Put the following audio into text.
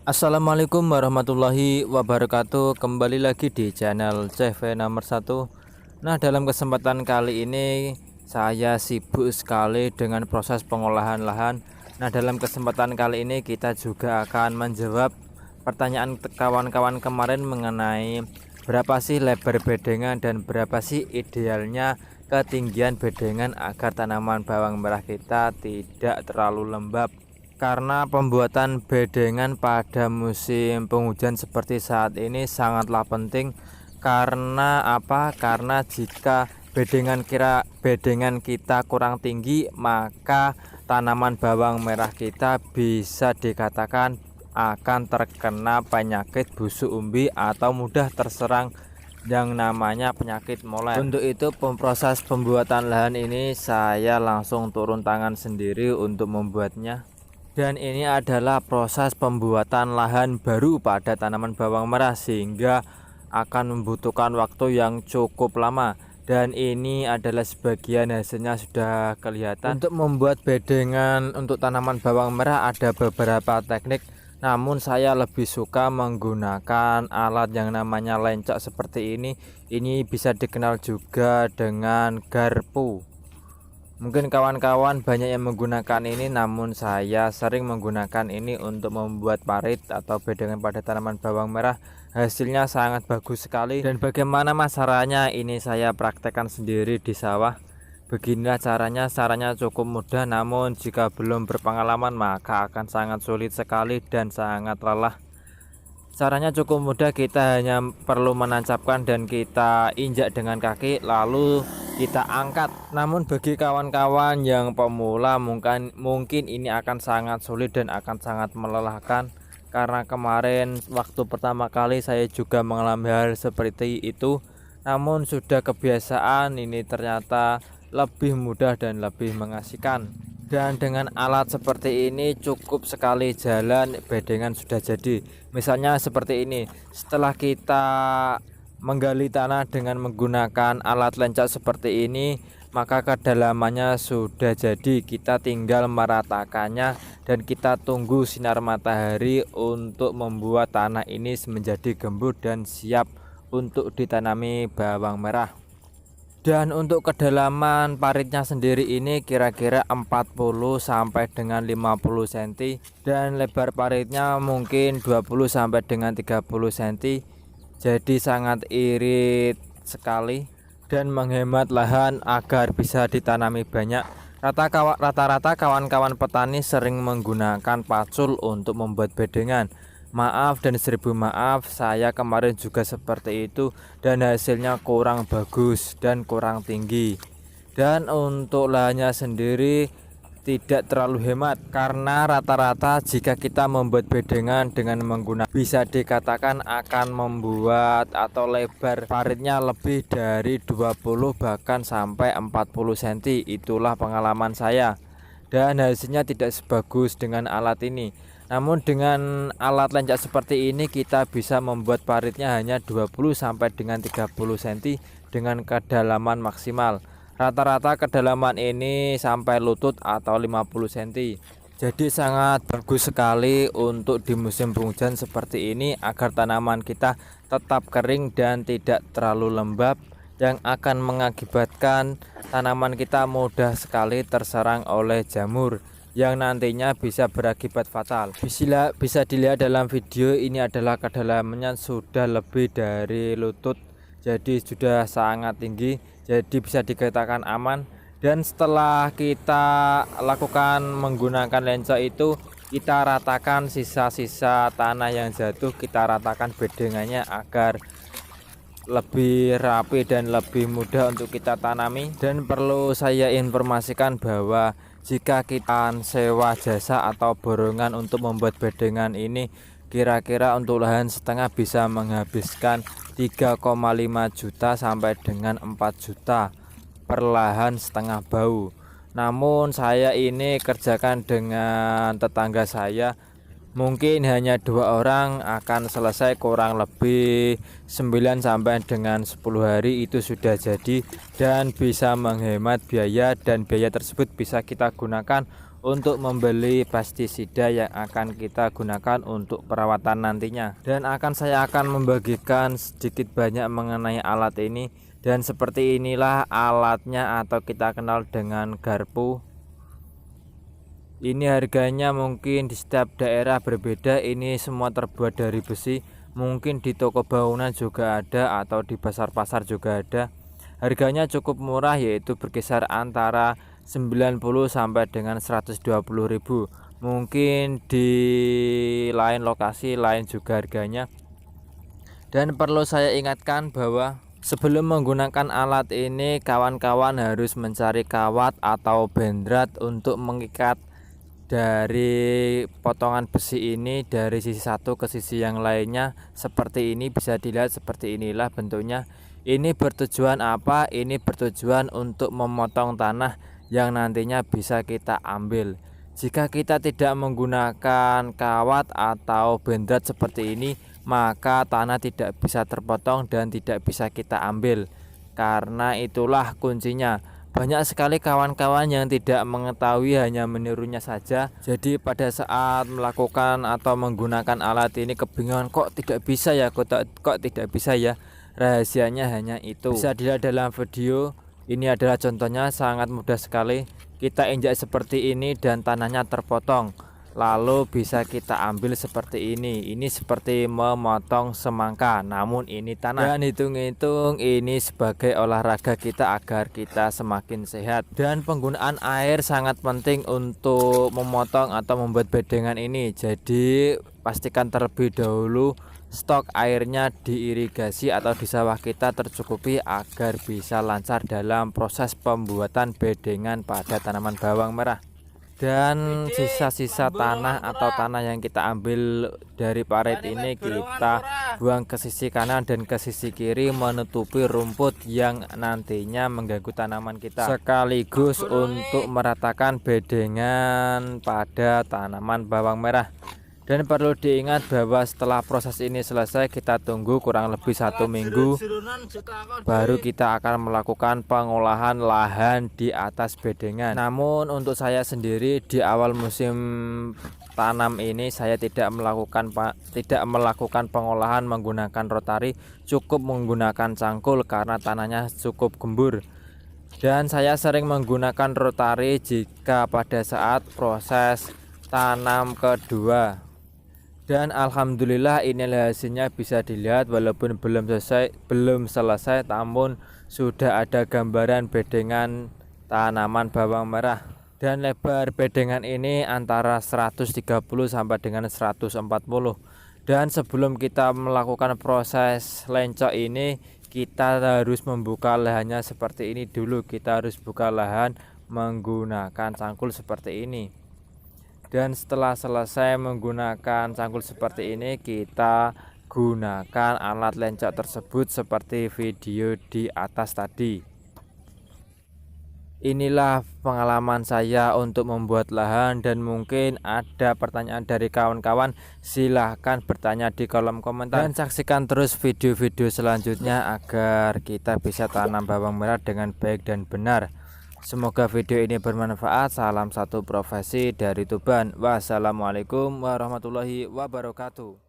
Assalamualaikum warahmatullahi wabarakatuh. Kembali lagi di channel CV nomor 1. Nah, dalam kesempatan kali ini saya sibuk sekali dengan proses pengolahan lahan. Nah, dalam kesempatan kali ini kita juga akan menjawab pertanyaan kawan-kawan kemarin mengenai berapa sih lebar bedengan dan berapa sih idealnya ketinggian bedengan agar tanaman bawang merah kita tidak terlalu lembab. Karena pembuatan bedengan pada musim penghujan seperti saat ini sangatlah penting. Karena apa? Karena jika bedengan kita kurang tinggi, maka tanaman bawang merah kita bisa dikatakan akan terkena penyakit busuk umbi atau mudah terserang yang namanya penyakit moler. Untuk itu proses pembuatan lahan ini saya langsung turun tangan sendiri untuk membuatnya. Dan ini adalah proses pembuatan lahan baru pada tanaman bawang merah, sehingga akan membutuhkan waktu yang cukup lama. Dan ini adalah sebagian hasilnya sudah kelihatan. Untuk membuat bedengan untuk tanaman bawang merah ada beberapa teknik, namun saya lebih suka menggunakan alat yang namanya lencok seperti ini. Ini bisa dikenal juga dengan garpu. Mungkin kawan-kawan banyak yang menggunakan ini, namun saya sering menggunakan ini untuk membuat parit atau bedengan pada tanaman bawang merah. Hasilnya sangat bagus sekali. Dan bagaimana caranya, ini saya praktekkan sendiri di sawah. Beginilah caranya cukup mudah, namun jika belum berpengalaman maka akan sangat sulit sekali dan sangat lelah. Caranya cukup mudah, kita hanya perlu menancapkan dan kita injak dengan kaki lalu kita angkat. Namun bagi kawan-kawan yang pemula mungkin ini akan sangat sulit dan akan sangat melelahkan, karena kemarin waktu pertama kali saya juga mengalami hal seperti itu. Namun sudah kebiasaan, ini ternyata lebih mudah dan lebih mengasihkan. Dan dengan alat seperti ini cukup sekali jalan bedengan sudah jadi. Misalnya seperti ini, setelah kita menggali tanah dengan menggunakan alat lencak seperti ini, maka kedalamannya sudah jadi. Kita tinggal meratakannya dan kita tunggu sinar matahari untuk membuat tanah ini menjadi gembur dan siap untuk ditanami bawang merah. Dan untuk kedalaman paritnya sendiri ini kira-kira 40 sampai dengan 50 cm, dan lebar paritnya mungkin 20 sampai dengan 30 cm. Jadi sangat irit sekali dan menghemat lahan agar bisa ditanami banyak. Rata-rata kawan-kawan petani sering menggunakan pacul untuk membuat bedengan. Maaf dan seribu maaf, saya kemarin juga seperti itu dan hasilnya kurang bagus dan kurang tinggi. Dan untuk lahannya sendiri tidak terlalu hemat, karena rata-rata jika kita membuat bedengan dengan menggunakan, bisa dikatakan akan membuat atau lebar paritnya lebih dari 20 bahkan sampai 40 cm. Itulah pengalaman saya dan hasilnya tidak sebagus dengan alat ini. Namun dengan alat lencak seperti ini kita bisa membuat paritnya hanya 20 sampai dengan 30 cm dengan kedalaman maksimal. Rata-rata kedalaman ini sampai lutut atau 50 cm. Jadi sangat bagus sekali untuk di musim penghujan seperti ini agar tanaman kita tetap kering dan tidak terlalu lembab, yang akan mengakibatkan tanaman kita mudah sekali terserang oleh jamur yang nantinya bisa berakibat fatal. Bisa dilihat dalam video ini adalah kedalamannya sudah lebih dari lutut, jadi sudah sangat tinggi, jadi bisa dikatakan aman. Dan setelah kita lakukan menggunakan lensa itu, kita ratakan sisa-sisa tanah yang jatuh, kita ratakan bedengannya agar lebih rapi dan lebih mudah untuk kita tanami. Dan perlu saya informasikan bahwa jika kita sewa jasa atau borongan untuk membuat bedengan ini, kira-kira untuk lahan setengah bisa menghabiskan 3,5 juta sampai dengan 4 juta per lahan setengah bau. Namun saya ini kerjakan dengan tetangga saya, mungkin hanya 2 orang akan selesai, kurang lebih 9 sampai dengan 10 hari itu sudah jadi dan bisa menghemat biaya, dan biaya tersebut bisa kita gunakan untuk membeli pestisida yang akan kita gunakan untuk perawatan nantinya. Dan saya akan membagikan sedikit banyak mengenai alat ini. Dan seperti inilah alatnya, atau kita kenal dengan garpu. Ini harganya mungkin di setiap daerah berbeda. Ini semua terbuat dari besi. Mungkin di toko bangunan juga ada, atau di pasar-pasar juga ada. Harganya cukup murah, yaitu berkisar antara 90 sampai dengan 120.000. Mungkin di lain lokasi lain juga harganya. Dan perlu saya ingatkan bahwa sebelum menggunakan alat ini, kawan-kawan harus mencari kawat atau bendrat untuk mengikat dari potongan besi ini dari sisi satu ke sisi yang lainnya. Seperti ini, bisa dilihat seperti inilah bentuknya. Ini bertujuan apa? Ini bertujuan untuk memotong tanah yang nantinya bisa kita ambil. Jika kita tidak menggunakan kawat atau bendrat seperti ini, maka tanah tidak bisa terpotong dan tidak bisa kita ambil. Karena itulah kuncinya. Banyak sekali kawan-kawan yang tidak mengetahui, hanya menirunya saja. Jadi pada saat melakukan atau menggunakan alat ini kebingungan, kok tidak bisa ya, kok tidak bisa ya. Rahasianya hanya itu. Bisa dilihat dalam video. Ini adalah contohnya, sangat mudah sekali. Kita injak seperti ini dan tanahnya terpotong. Lalu bisa kita ambil seperti ini. Ini seperti memotong semangka, namun ini tanah. Dan hitung-hitung ini sebagai olahraga kita agar kita semakin sehat. Dan penggunaan air sangat penting untuk memotong atau membuat bedengan ini. Jadi pastikan terlebih dahulu stok airnya diirigasi atau di sawah kita tercukupi agar bisa lancar dalam proses pembuatan bedengan pada tanaman bawang merah. Dan sisa-sisa tanah atau tanah yang kita ambil dari parit ini kita buang ke sisi kanan dan ke sisi kiri, menutupi rumput yang nantinya mengganggu tanaman kita, sekaligus untuk meratakan bedengan pada tanaman bawang merah. Dan perlu diingat bahwa setelah proses ini selesai, kita tunggu kurang lebih 1 minggu, baru kita akan melakukan pengolahan lahan di atas bedengan. Namun untuk saya sendiri di awal musim tanam ini, saya tidak melakukan pengolahan menggunakan rotari, cukup menggunakan cangkul karena tanahnya cukup gembur. Dan saya sering menggunakan rotari jika pada saat proses tanam kedua. Dan alhamdulillah inilah hasilnya, bisa dilihat walaupun belum selesai namun sudah ada gambaran bedengan tanaman bawang merah. Dan lebar bedengan ini antara 130 sampai dengan 140. Dan sebelum kita melakukan proses lencok ini, kita harus membuka lahannya seperti ini dulu. Kita harus buka lahan menggunakan cangkul seperti ini. Dan setelah selesai menggunakan cangkul seperti ini, kita gunakan alat lencok tersebut seperti video di atas tadi. Inilah pengalaman saya untuk membuat lahan, dan mungkin ada pertanyaan dari kawan-kawan, silahkan bertanya di kolom komentar. Dan saksikan terus video-video selanjutnya agar kita bisa tanam bawang merah dengan baik dan benar. Semoga video ini bermanfaat. Salam satu profesi dari Tuban. Wassalamualaikum warahmatullahi wabarakatuh.